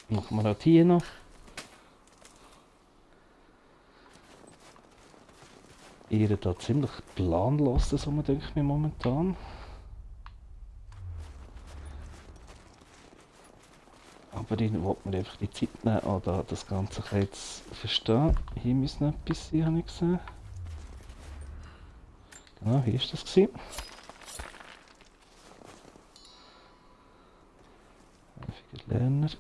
Machen wir auch hier noch. Ihr da ziemlich planlos, das denke ich mir momentan. Aber ich wollte mir einfach die Zeit nehmen, da das Ganze jetzt verstehen. Hier müssen noch etwas sein, habe ich gesehen. Genau, hier ist das gewesen. Häufiger Lerner.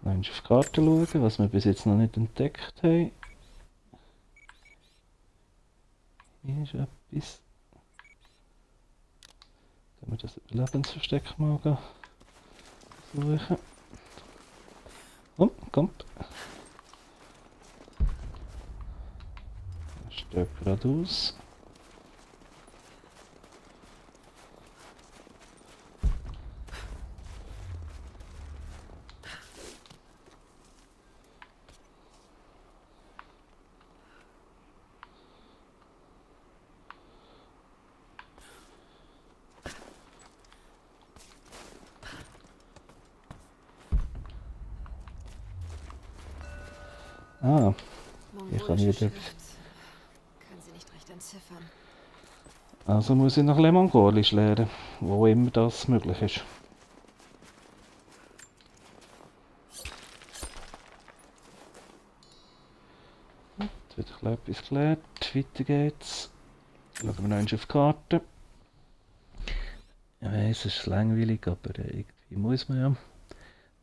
Noch auf die Karte schauen, was wir bis jetzt noch nicht entdeckt haben. Hier ist etwas. Können wir das Überlebensversteck mal suchen. Oh, kommt. Er stirbt gerade aus. Ah, ich kann Mongolische wieder. Schrift. Kann sie nicht recht entziffern. Also muss ich noch ein Mongolisch lernen, wo immer das möglich ist. Jetzt wird etwas geklärt. Weiter geht's. Schauen wir noch einmal auf die Karte. Ich weiss, es ist langweilig, aber irgendwie muss man ja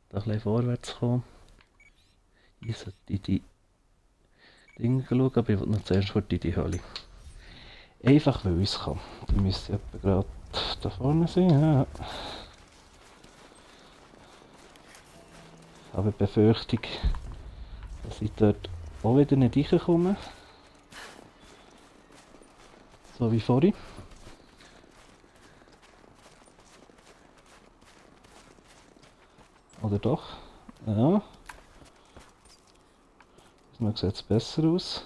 da ein bisschen vorwärts kommen. Hier sollte ich die Dinge schauen, aber ich will noch zuerst in die Höhle. Einfach weil ich es kann. Die müsste etwa gerade da vorne sein. Ja. Ich habe die Befürchtung, dass ich dort auch wieder nicht reinkomme. So wie vorhin. Oder doch? Ja. Diesmal sieht es besser aus.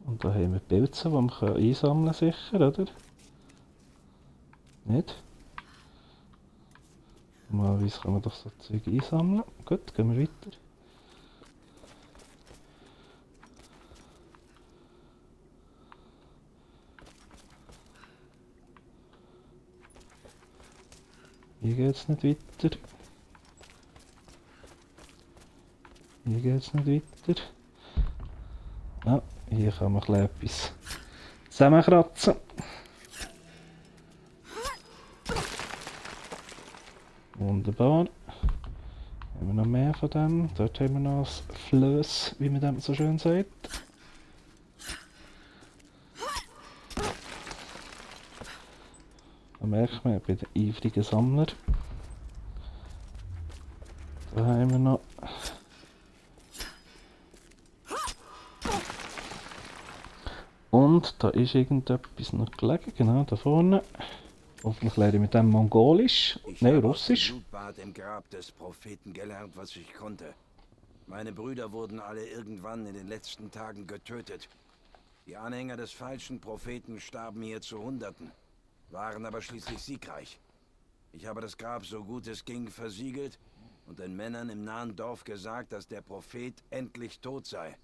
Und da haben wir Pilze, die wir einsammeln können, sicher, oder? Nicht? Normalerweise kann man doch so Zeug einsammeln. Gut, gehen wir weiter. Hier geht es nicht weiter. Hier geht es nicht weiter. Ah, hier kann man etwas zusammenkratzen. Wunderbar. Haben wir noch mehr von dem? Dort haben wir noch das Flöß, wie man dem so schön sagt. Da merkt man, ich bin ein eifriger Sammler. Da haben wir noch. Und da ist irgendetwas noch gelegen, genau da vorne. Hoffentlich lerne ich mit dem Mongolisch. Nein, Russisch. Ich habe aus dem Blutbad im Grab des Propheten gelernt, was ich konnte. Meine Brüder wurden alle irgendwann in den letzten Tagen getötet. Die Anhänger des falschen Propheten starben hier zu Hunderten, waren aber schließlich siegreich. Ich habe das Grab so gut es ging versiegelt und den Männern im nahen Dorf gesagt, dass der Prophet endlich tot sei.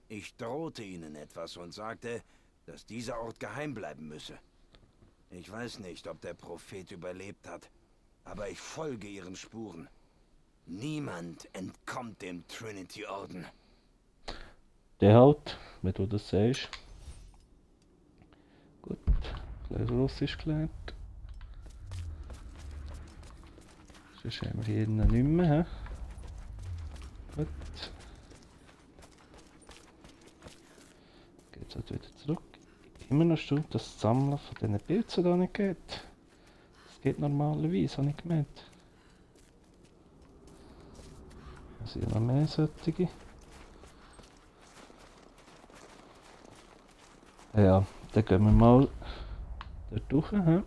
Ich drohte ihnen etwas und sagte, dass dieser Ort geheim bleiben müsse. Ich weiß nicht, ob der Prophet überlebt hat, aber ich folge ihren Spuren. Niemand entkommt dem Trinity-Orden. Der halt, wenn du das sagst. Gut, gleich Russisch gelernt. Sonst haben wir hier nicht mehr. He? Gut. Geht halt wieder zurück. Immer noch stimmt, dass das Sammeln von diesen Pilzen da nicht geht. Das geht normalerweise, habe ich gemeint. Es sind noch mehr solche. Ja, dann gehen wir mal dort hoch. He?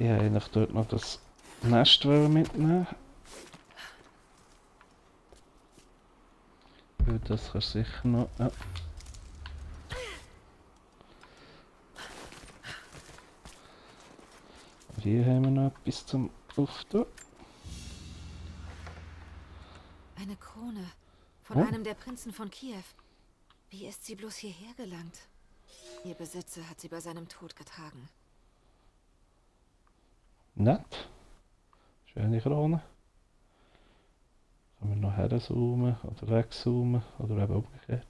Ich wollte eigentlich dort noch das Nest mitnehmen. Weil das kannst du sicher noch... Ja. Und hier haben wir noch etwas zum Aufnehmen. Eine Krone. Von Oh. einem der Prinzen von Kiew. Wie ist sie bloß hierher gelangt? Ihr Besitzer hat sie bei seinem Tod getragen. Nett. Schöne Krone. Können wir noch herzoomen oder wegzoomen oder eben umgekehrt.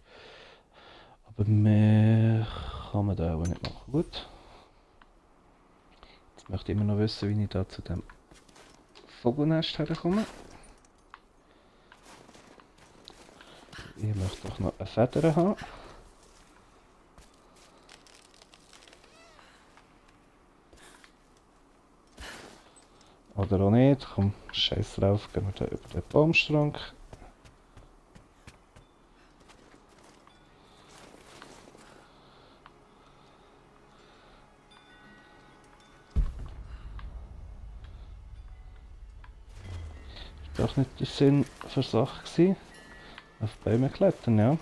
Aber mehr kann man da auch nicht machen. Gut. Jetzt möchte ich immer noch wissen, wie ich da zu dem Vogelnest herkomme. Ich möchte doch noch eine Feder haben. Oder auch nicht. Komm, scheiß drauf, gehen wir da über den Baumstrang. Ist doch nicht der Sinn für Sache gewesen. Auf Bäume klettern, ja.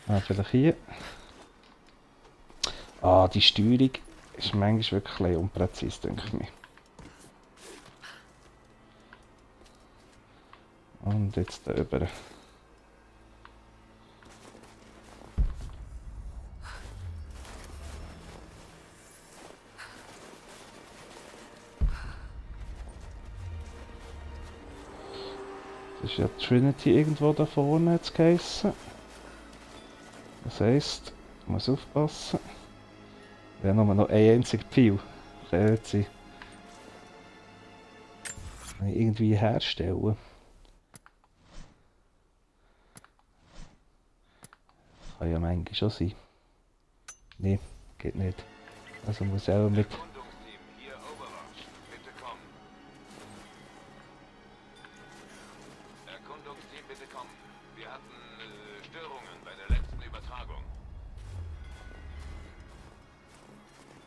Ah, vielleicht hier. Ah, die Steuerung ist manchmal wirklich ein bisschen unpräzise, denke ich mir. Und jetzt da über. Das ist ja Trinity irgendwo da vorne jetzt geheissen. Das heisst, ich muss aufpassen. Wir haben nur noch ein einziger Pfeil. Kann sein. Kann ich irgendwie herstellen. Kann ja manchmal schon sein. Nee, geht nicht. Also muss ich auch mit... Erkundungsteam, hier Overwatch. Bitte kommen. Erkundungsteam, bitte kommen. Wir hatten Störungen bei der letzten Übertragung.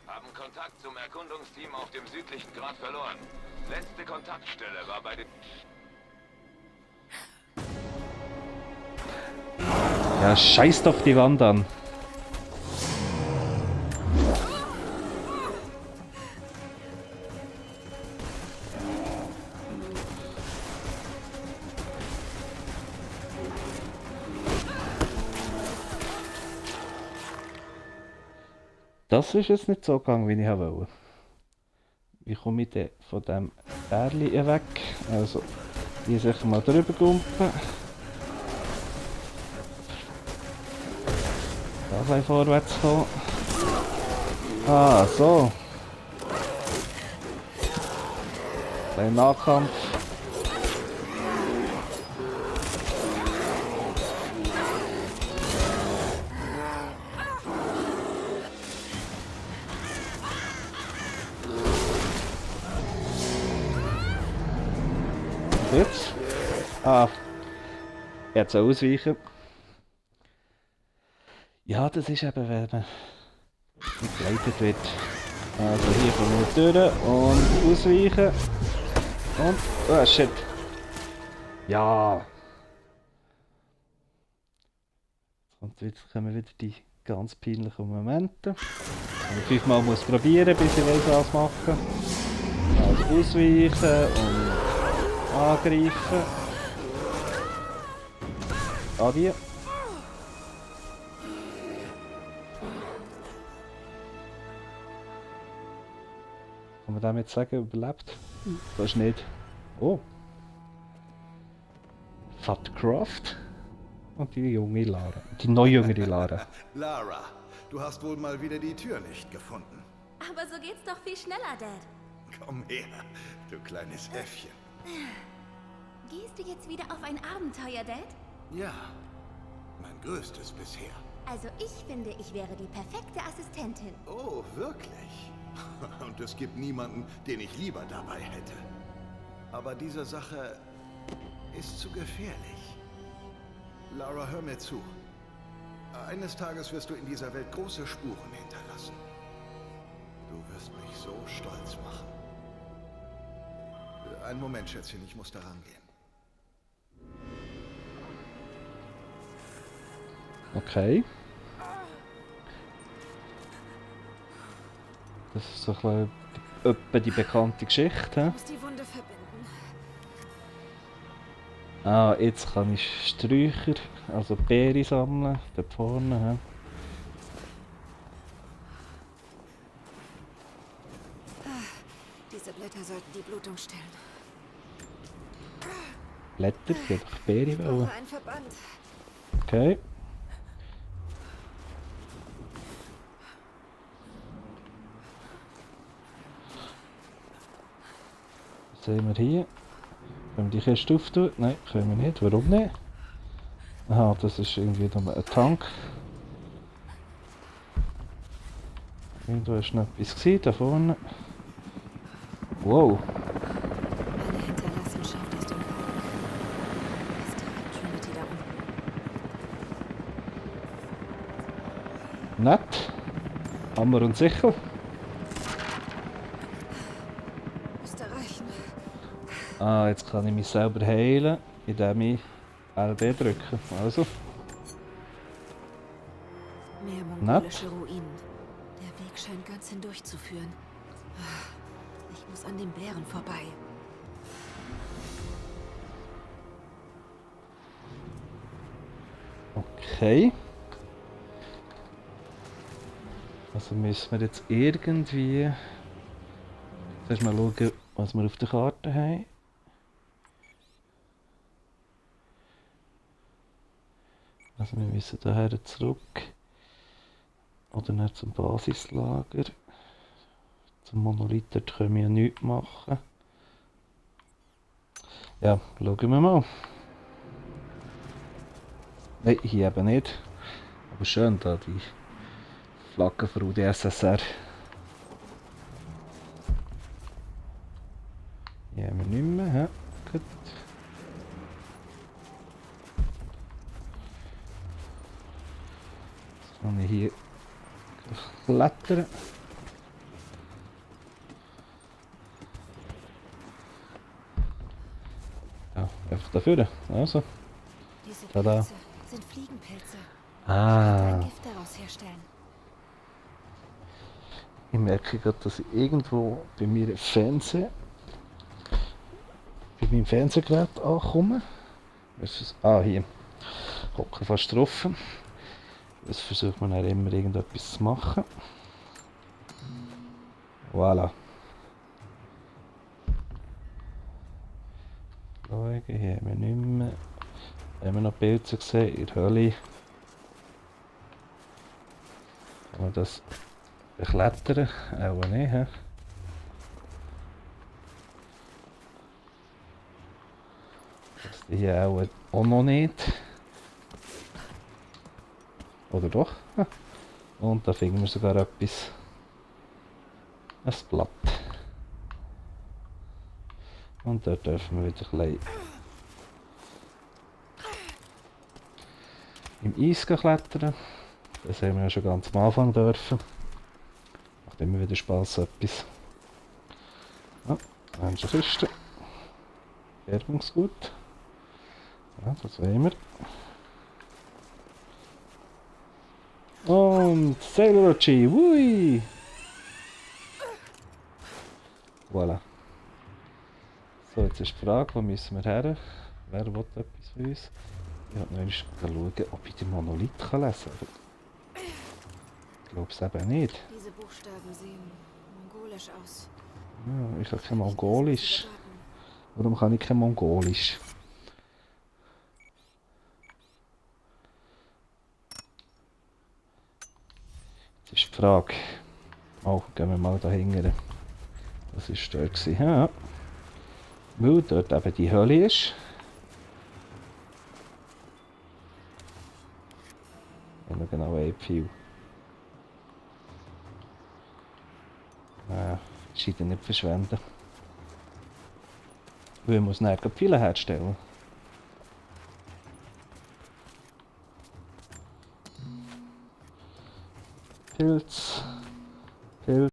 Haben Kontakt zum Erkundungsteam auf dem südlichen Grat verloren. Letzte Kontaktstelle war bei den... Ja, scheiß doch die Wand an. Das ist jetzt nicht so gegangen, wie ich wollte. Wie komme ich denn von dem Bärli weg? Also, hier sicher mal drüber gumpen. Da gleich vorwärts kommen. Ah, so. Ein Nahkampf. Jetzt? Ah. Jetzt ausweichen. Ja, das ist eben, wenn man begleitet wird. Also hier kommen wir durch und ausweichen. Und... Oh shit. Ja. Jetzt kommen wieder die ganz peinlichen Momente. Und 5-mal muss ich probieren, bis ich weiß, was machen. Also ausweichen und angreifen. Adi. Kann man damit sagen, überlebt? Das ist nicht. Oh. Fatcraft. Und die junge Lara. Die neu jüngere Lara. Lara, du hast wohl mal wieder die Tür nicht gefunden. Aber so geht's doch viel schneller, Dad. Komm her, du kleines Äffchen. Gehst du jetzt wieder auf ein Abenteuer, Dad? Ja, mein größtes bisher. Also ich finde, ich wäre die perfekte Assistentin. Oh, wirklich? Und es gibt niemanden, den ich lieber dabei hätte. Aber diese Sache ist zu gefährlich. Lara, hör mir zu. Eines Tages wirst du in dieser Welt große Spuren hinterlassen. Du wirst mich so stolz machen. Einen Moment, Schätzchen, ich muss da rangehen. Okay. Das ist so ein bisschen etwa die bekannte Geschichte. Ich muss die Wunde verbinden. Ah, jetzt kann ich Sträucher, also Beere sammeln, dort vorne. He. Diese Blätter sollten die Blutung stillen. Blätter, ich hätte doch Beere Ich wollen. brauche einen Verband. Okay. Was sehen wir hier? Können wir die Kiste auftun? Nein, können wir nicht. Warum nicht? Aha, das ist irgendwie noch ein Tank. Irgendwo war noch etwas gewesen, da vorne. Wow. Eine Hinterlassenschaft aus dem Park. Was treibt Trinity da unten? Nett. Hammer und Sichel. Müsste reichen. Ah, jetzt kann ich mich selber heilen, indem ich LB drücke. Also, Mehr mongolische Ruinen. Der Weg scheint ganz hindurch zu führen. Ich muss an den Bären vorbei. okay. Also müssen wir jetzt irgendwie... Zuerst mal schauen, was wir auf der Karte haben. Also wir müssen daher zurück. Oder nicht zum Basislager. Zum Monolith dort können wir ja nichts machen. Ja, schauen wir mal. Nein, hier eben nicht. Aber schön da, die Flagge für UdSSR. Hier haben wir nicht mehr. Ja, gut. Jetzt kann ich hier klettern. Ja, einfach dafür. Also. Diese Tada. Pilze sind Fliegenpilze. Ah. Ein Gift daraus herstellen. Ich merke gerade, dass ich irgendwo bei mir bei meinem Fernsehgerät ankomme. Hier. Hocke fast drauf. Jetzt versucht man dann immer irgendetwas zu machen. Voilà. Schauen, hier haben wir nicht mehr. Haben wir noch Pilze gesehen in der Höhle. Kann man das beklettern? Auch nicht. He? Das hier auch noch nicht. Oder doch? Ha. Und da finden wir sogar etwas. Ein Blatt. Und dort dürfen wir wieder ein bisschen im Eis klettern. Das haben wir ja schon ganz am Anfang dürfen. Macht immer wieder Spaß etwas. Ja, da haben wir eine Kiste. Bergungsgut. Ja, das wollen wir. Und Sailor G, wui! Voilà. So, jetzt ist die Frage, wo müssen wir her? Wer will etwas für uns? Ich wollte noch schauen, ob ich den Monolith lesen kann. Ich glaube es eben nicht. Diese Buchstaben sehen mongolisch aus. Ja, ich habe kein Mongolisch. Warum kann ich kein Mongolisch? Jetzt ist die Frage. Oh, gehen wir mal da hinten. Das war dort gewesen. Ja. Weil dort eben die Höhle ist. Haben wir genau ein Pfeil. Scheint nicht verschwenden. Weil man muss nachher Pfeile herstellen. Pilz. Pilz.